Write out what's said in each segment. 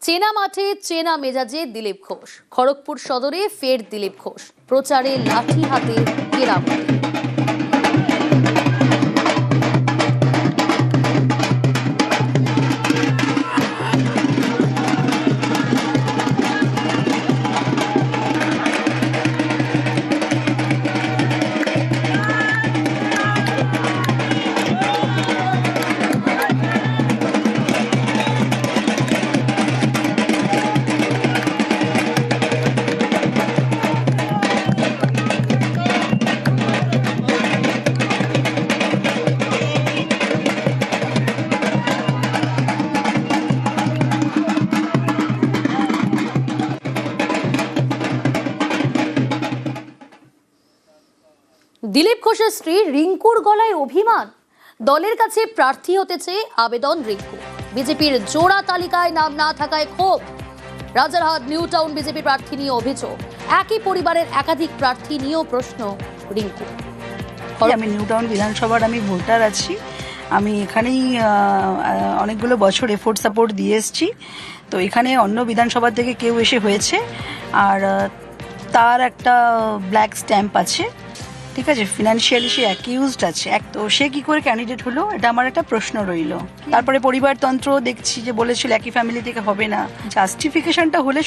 চেনা মাঠে চেনা মেজাজে দিলীপ ঘোষ। খড়গপুর সদরে ফের দিলীপ ঘোষ, প্রচারে লাঠি হাতে কেরামতি। দিলীপ ঘোষের স্ত্রী রিঙ্কুর গলায় অভিমান, দলের কাছে প্রার্থী হতে চেয়ে আবেদন রিঙ্কু। বিজেপির জোড়া তালিকায় নাম না থাকায় ক্ষোভ। রাজারহাট নিউ টাউন বিজেপি প্রার্থী নিয়ে অভিযোগ, একই পরিবারের একাধিক প্রার্থী নিয়েও প্রশ্ন রিঙ্কু। আমি নিউ টাউন বিধানসভার ভোটার আছি। আমি এখানেই অনেকগুলো বছর এফোর্ট সাপোর্ট দিয়ে এসেছি। তো এখানে অন্য বিধানসভা থেকে কেউ এসে হয়েছে, আর তার একটা ব্ল্যাক স্ট্যাম্প আছে, ঠিক আছে, ফিনান্সিয়ালি সে অ্যাকিউজড আছে। তো সে কি করে ক্যান্ডিডেট হলো, এটা আমার একটা প্রশ্ন রইল। তারপরে পরিবারতন্ত্র দেখছি যে বলেছিল একই ফ্যামিলি থেকে হবে না। জাস্টিফিকেশনটা হলে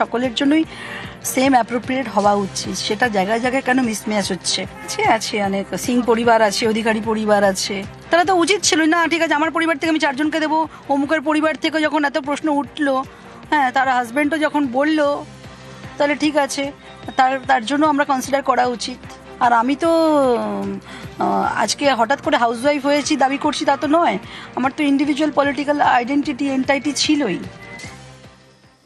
সকলের জন্যই সেম অ্যাপ্রোপ্রিয়েট হওয়া উচিত, সেটা জায়গায় জায়গায় কেন মিসম্যাচ হচ্ছে। আছে অনেক সিং পরিবার আছে, অধিকারী পরিবার আছে, তারা তো উচিত ছিল না। ঠিক আছে, আমার পরিবার থেকে আমি 4 জনকে দেবো, অমুকের পরিবার থেকে যখন এত প্রশ্ন উঠলো, হ্যাঁ, তার হাজব্যান্ডও যখন বললো, তাহলে ঠিক আছে, তার জন্য আমরা কনসিডার করা উচিত। আর আমি তো আজকে হঠাৎ করে হাউসওয়াইফ হয়েছি দাবি করছি তা তো নয়, আমার তো ইন্ডিভিজুয়াল পলিটিক্যাল আইডেন্টিটি এন্টাইটি ছিলই।